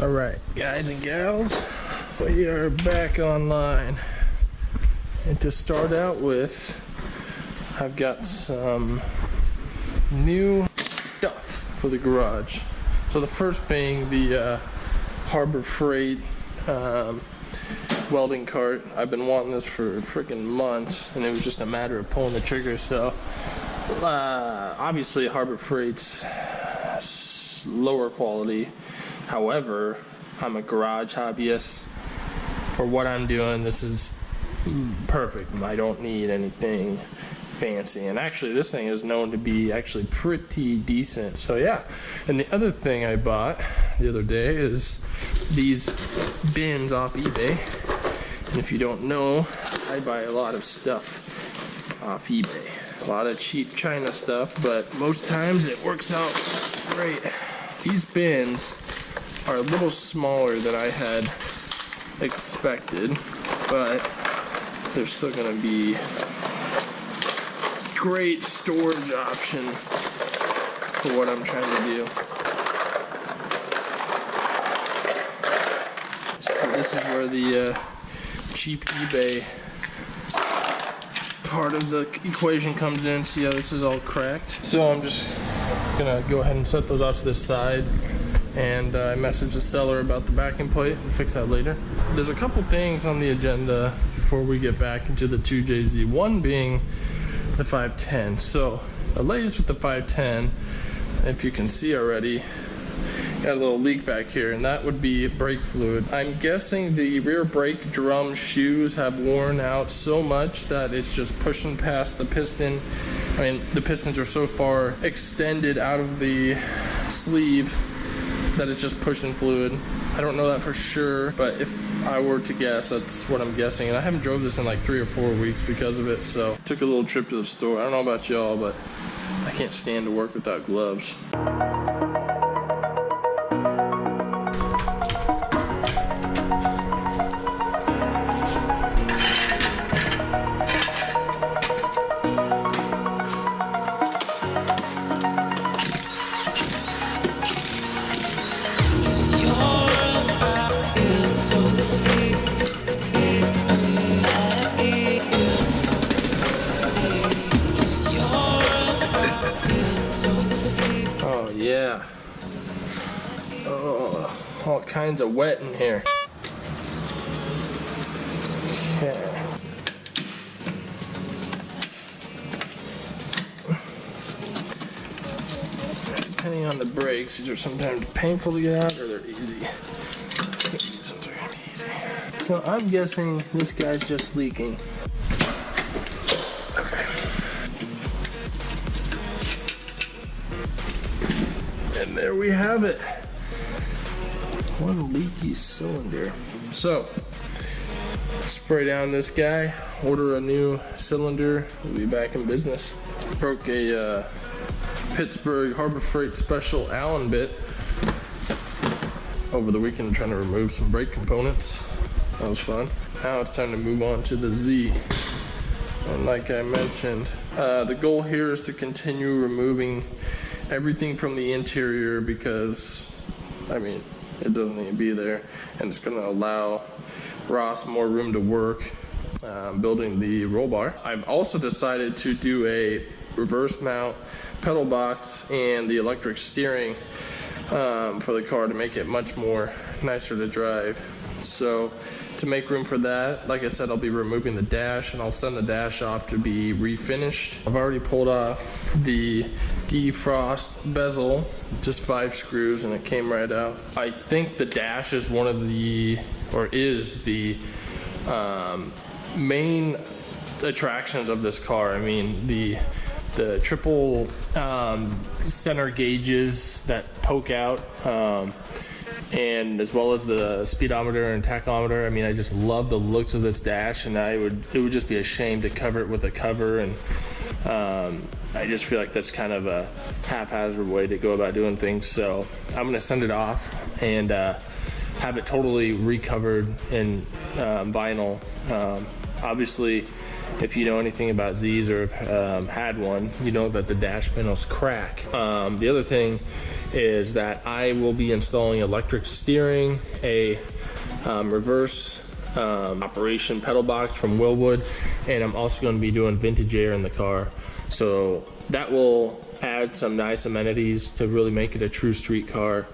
Alright, guys and gals, we are back online. And to start out with, I've got some new stuff for the garage. So the first being the Harbor Freight welding cart. I've been wanting this for freaking months, and it was just a matter of pulling the trigger. So obviously Harbor Freight's lower quality. However, I'm a garage hobbyist. For what I'm doing, this is perfect. I don't need anything fancy. And actually, this thing is known to be actually pretty decent. So yeah. And the other thing I bought the other day is these bins off eBay. And if you don't know, I buy a lot of stuff off eBay. A lot of cheap China stuff, but most times it works out great. These bins are a little smaller than I had expected, but they're still going to be great storage option for what I'm trying to do. So this is where the cheap eBay part of the equation comes in. See how this is all cracked? So I'm just gonna go ahead and set those off to the side, and I messaged the seller about the backing plate. We'll fix that later. There's a couple things on the agenda before we get back into the 2J-Z. One being the 510. So the latest with the 510, if you can see already, got a little leak back here, and that would be brake fluid. I'm guessing the rear brake drum shoes have worn out so much that it's just pushing past the piston. I mean, the pistons are so far extended out of the sleeve that it's just pushing fluid. I don't know that for sure, but if I were to guess, that's what I'm guessing. And I haven't drove this in like 3 or 4 weeks because of it, so took a little trip to the store. I don't know about y'all, but I can't stand to work without gloves. Yeah. Oh, all kinds of wet in here. Okay. Depending on the brakes, these are sometimes painful to get out or they're easy. These ones are gonna be easy. So I'm guessing this guy's just leaking. And there we have it. One leaky cylinder. So, spray down this guy, order a new cylinder, we'll be back in business. Broke a Pittsburgh Harbor Freight special Allen bit over the weekend trying to remove some brake components. That was fun. Now it's time to move on to the Z. And like I mentioned, the goal here is to continue removing everything from the interior because, I mean, it doesn't need to be there, and it's going to allow Ross more room to work building the roll bar. I've also decided to do a reverse mount pedal box and the electric steering for the car to make it much more nicer to drive. So to make room for that, like I said, I'll be removing the dash, and I'll send the dash off to be refinished. I've already pulled off the defrost bezel, just 5 screws, and it came right out. I think the dash is one of the, or is the main attractions of this car. I mean, the triple center gauges that poke out, and as well as the speedometer and tachometer. I mean, I just love the looks of this dash, and it would just be a shame to cover it with a cover, and I just feel like that's kind of a haphazard way to go about doing things. So I'm gonna send it off and have it totally recovered in vinyl. Obviously if you know anything about Z's or had one, you know that the dash panels crack. The other thing is that I will be installing electric steering, a reverse operation pedal box from Willwood, and I'm also going to be doing vintage air in the car. So that will add some nice amenities to really make it a true street car,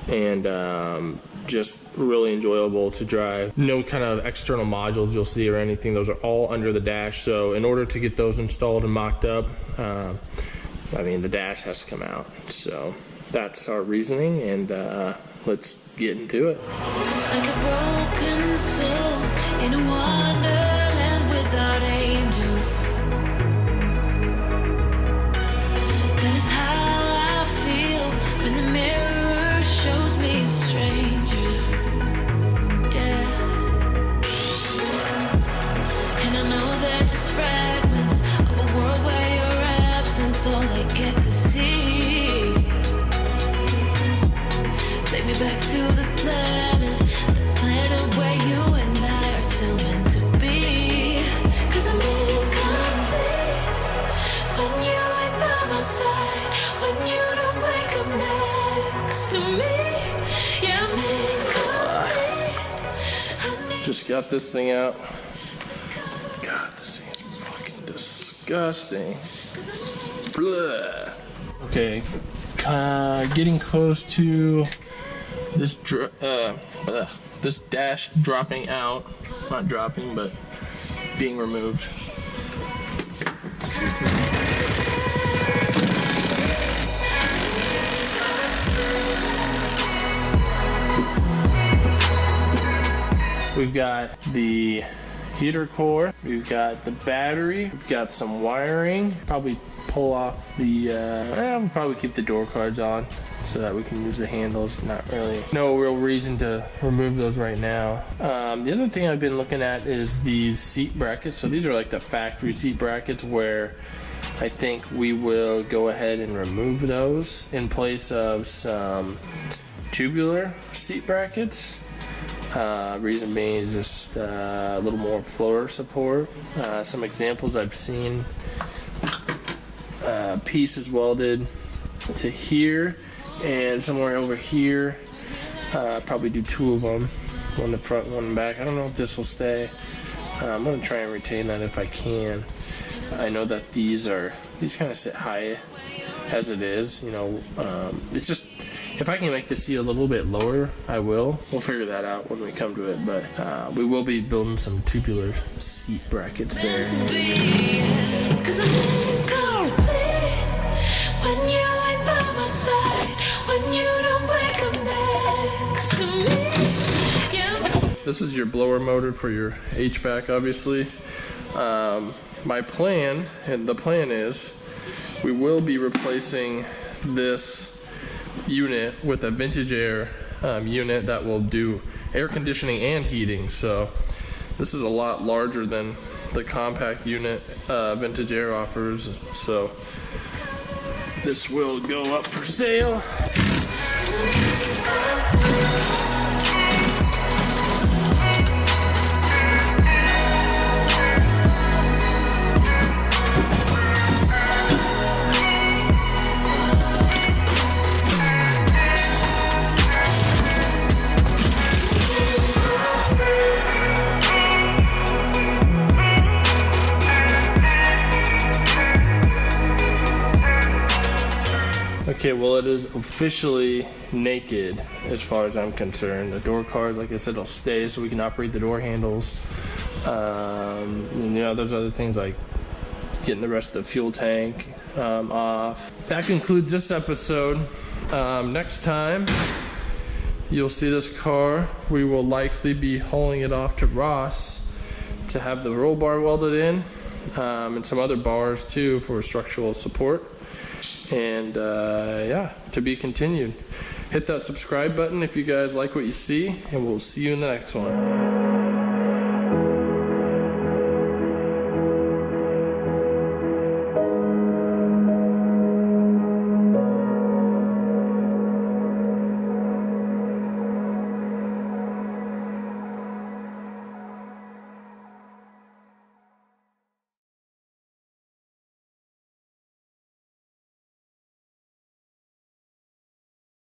and just really enjoyable to drive. No kind of external modules you'll see or anything. Those are all under the dash. So in order to get those installed and mocked up, I mean, the dash has to come out. So that's our reasoning, and let's get into it. Like a broken soul in a wonderland without angels. That is how I feel when the mirror shows me a stranger. Yeah. And I know they're just fragments of a world where your absence all I get to see. Take me back to the planet where you and I are still meant to be. 'Cause I'm incomplete when you ain't by my side, when you don't wake up next to me. Yeah, I'm incomplete. Just got this thing out. God, this thing is fucking disgusting. Blah. Okay, getting close to this this dash dropping out. Not dropping, but being removed. We've got the heater core, we've got the battery, we've got some wiring. Probably pull off the, we'll probably keep the door cards on so that we can use the handles. Not really, no real reason to remove those right now. The other thing I've been looking at is these seat brackets. So these are like the factory seat brackets, where I think we will go ahead and remove those in place of some tubular seat brackets. Reason being is just a little more floor support. Some examples I've seen, pieces welded to here and somewhere over here. Probably do two of them, one in the front, one in the back. I don't know if this will stay. I'm going to try and retain that if I can. I know that these kind of sit high as it is, you know. It's just, if I can make the seat a little bit lower, I will. We'll figure that out when we come to it, but we will be building some tubular seat brackets there. Cause I'm incomplete when you ain't by my side, when you don't wake up next to me. Yeah. This is your blower motor for your HVAC, obviously. My plan, and the plan is, we will be replacing this unit with a vintage air unit that will do air conditioning and heating. So this is a lot larger than the compact unit vintage air offers. So this will go up for sale. Okay, well, it is officially naked as far as I'm concerned. The door card, like I said, will stay so we can operate the door handles. You know, there's other things like getting the rest of the fuel tank off. That concludes this episode. Next time you'll see this car, we will likely be hauling it off to Ross to have the roll bar welded in, and some other bars too for structural support. And yeah, to be continued. Hit that subscribe button if you guys like what you see, and we'll see you in the next one.